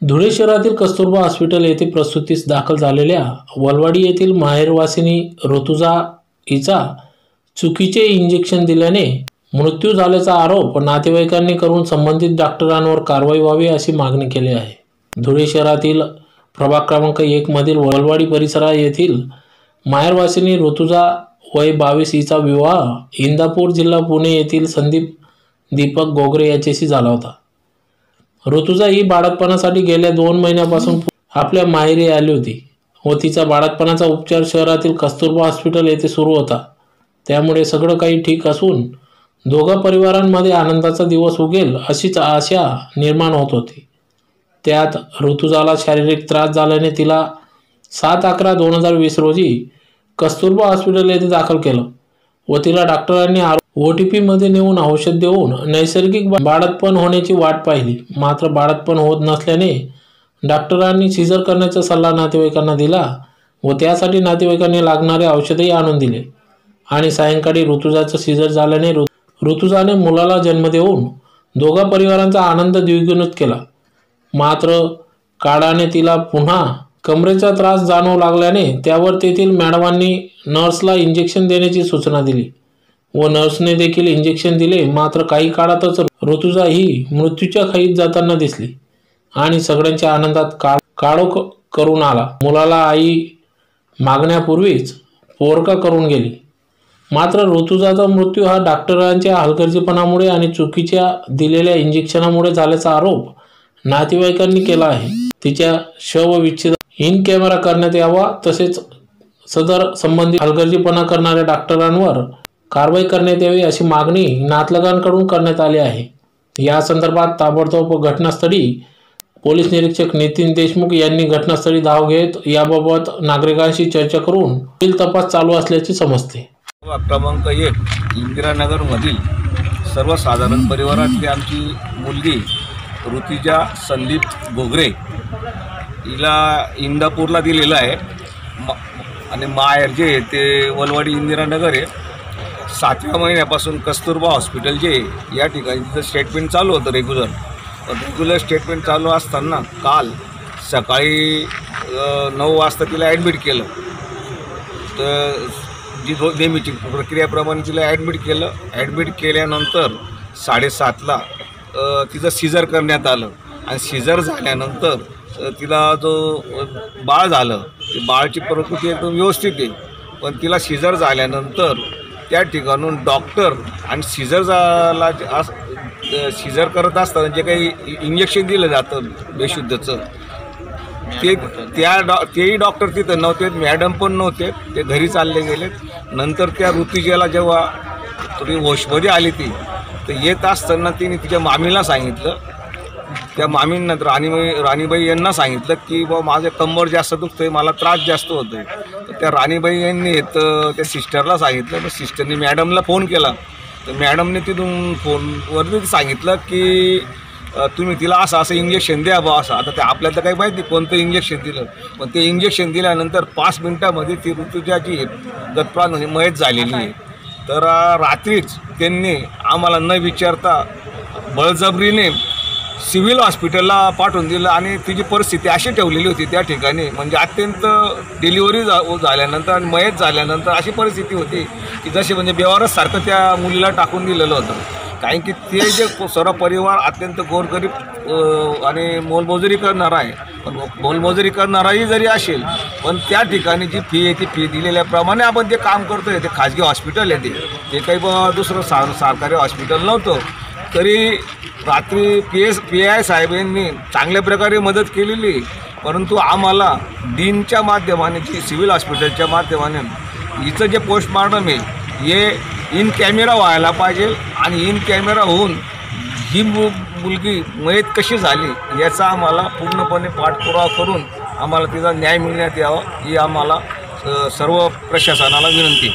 धुळे शहरातील कस्तुरबा हॉस्पिटल येथे प्रसूतीस दाखल झालेल्या वलवाडी येथील माहेरवासिनी ऋतुजा हिचा चुकीचे इंजेक्शन दिल्याने मृत्यू झाल्याचा आरोप नातेवाईकांनी करून संबंधित डॉक्टरांवर कारवाई व्हावी अशी मागणी केली आहे। धुळे शहरातील प्रभाग क्रमांक 1 मधील वलवाडी परिसरा येथील माहेरवासिनी ऋतुजा वय 22 हिचा विवाह इंदापूर जिल्हा पुणे येथील संदीप दीपक गोगरे याच्याशी झाला होता। ऋतुजा ही बाळंतपणासाठी गेल्या 2 महिन्यापासून आपल्या माहेरी आली होती व तिचा बाळंतपणाचा उपचार शहरातील कस्तुरबा हॉस्पिटल येथे सुरू होता। त्यामुळे सगळं काही ठीक असून दोघा परिवारांमध्ये आनंदाचा दिवस उगेल अशीच आशा निर्माण होत होती। त्यात ऋतुजाला शारीरिक त्रास झाल्याने तिला 7/11/2020 रोजी कस्तुरबा हॉस्पिटल येथे दाखल केलं व तिला डॉक्टरांनी OTP मध्ये नेऊन औषध देऊन नैसर्गिक बाळंतपण होण्याची वाट पाहिली। मात्र बाळंतपण होत नसल्याने डॉक्टरांनी सीझर करण्याचा सल्ला नातेवाईकांना दिला व त्यासाठी नातेवाईकांनी लागणारे औषधही आणून दिले आणि सायंकाळी ऋतुजाचं सीझर झाल्याने ऋतुजाने मुलाला जन्म देऊन दोघा परिवारांचा आनंद द्विगुणित केला। मात्र काळाने तिला पुन्हा कमरेचा त्रास जाणवू लागल्याने त्यावर तेथील मॅडमांनी नर्सला इंजेक्शन देण्याची सूचना दिली व नर्सने देखील इंजेक्शन दिले। मात्र काही काळातच ऋतुजा ही मृत्यूच्या खाईत जाताना दिसली आणि सगळ्यांच्या आनंदात काळोख करून आला। मुलाला आई मागण्यापूर्वीच पोरका करून गेली। मात्र ऋतुजाचा मृत्यू हा डॉक्टरांच्या हलगर्जीपणामुळे आणि चुकीच्या दिलेल्या इंजेक्शनामुळे झाल्याचा आरोप नातेवाईकांनी केला आहे। तिच्या शवविच्छेद इन कॅमेरा करण्यात यावा तसेच सदर संबंधित हलगर्जीपणा करणाऱ्या डॉक्टरांवर कारवाई करण्यात यावी अशी मागणी नातलगांकडून करण्यात आली आहे। या संदर्भात ताबडतोब घटनास्थळी पोलीस निरीक्षक नितीन देशमुख यांनी घटनास्थळी धाव घेत याबाबत नागरिकांशी चर्चा करून पुढील तपास चालू असल्याचे समजते। क्रमांक 1 इंदिरानगर मधील सर्वसाधारण परिवारातली आमची मुलगी ऋतुजा संदीप गोगरे हिला इंदापूरला दिलेला आहे आणि माहेर जे ते वलवाडी इंदिरानगर आहे। 7व्या महिन्यापासून कस्तुरबा हॉस्पिटल जे या ठिकाणी तिचं स्टेटमेंट चालू होतं रेग्युलर स्टेटमेंट चालू असताना काल सकाळी 9 वाजता तिला ॲडमिट केलं। तर जी नेहमीची प्रक्रियाप्रमाणे तिला ॲडमिट केल्यानंतर 7:30ला तिचं सीझर करण्यात आलं आणि सीझर झाल्यानंतर तिला जो बाळ झालं ते बाळाची प्रकृती एकदम व्यवस्थित आहे, पण तिला सीझर झाल्यानंतर त्या ठिकाणून डॉक्टर आणि सीझर करत असताना जे काही इंजेक्शन दिलं जातं बेशुद्धचं तेही डॉक्टर तिथं नव्हते, मॅडम पण नव्हते, ते घरी चालले गेलेत। नंतर त्या ऋतुजाला जेव्हा थोडी होशमध्ये आली ती तर येत असताना तिने तिच्या मामीला सांगितलं, त्या मामींना राणीबाई यांना सांगितलं की बा माझं कंबर जास्त दुखतंय, मला त्रास जास्त होतोय। तर त्या राणीबाई यांनी त्या सिस्टरला सांगितलं, मग सिस्टरने मॅडमला फोन केला तर मॅडमने तिथून फोनवरती सांगितलं की तुम्ही तिला असं इंजेक्शन द्या बा असं। आता ते आपल्याला तर काही माहिती नाही कोणतं इंजेक्शन दिलं, पण ते इंजेक्शन दिल्यानंतर 5 मिनिटामध्ये ती ऋतुजाची गतप्राण मयत झालेली आहे। तर रात्रीच त्यांनी आम्हाला न विचारता बळजबरीने सिव्हिल हॉस्पिटलला पाठवून दिलं आणि तिची परिस्थिती अशी ठेवलेली होती त्या ठिकाणी, म्हणजे अत्यंत डिलिव्हरी झाल्यानंतर आणि मयत झाल्यानंतर अशी परिस्थिती होती की जशी म्हणजे बेवारससारखं त्या मुलीला टाकून दिलेलं होतं। कारण की ते जे सर्व परिवार अत्यंत गोरगरीब आणि मोलमजुरी करणारा आहे, पण मोलमजुरी करणाराही जरी असेल पण त्या ठिकाणी जी फी आहे ती फी दिलेल्याप्रमाणे आपण जे काम करतोय ते खाजगी हॉस्पिटल आहे ते काही दुसरं सरकारी हॉस्पिटल नव्हतं। तरी रात्री PI साहेब यांनी चांगल्या प्रकारे मदत केलेली, परंतु आम्हाला डीनच्या माध्यमाने जी सिव्हिल हॉस्पिटलच्या माध्यमाने हिचं जे पोस्टमॉर्टम आहे हे इन कॅमेरा व्हायला पाहिजे आणि इन कॅमेरा होऊन ही मुलगी मयत कशी झाली याचा आम्हाला पूर्णपणे पाठपुरावा करून आम्हाला तिचा न्याय मिळण्यात यावा ही आम्हाला सर्व प्रशासनाला विनंती।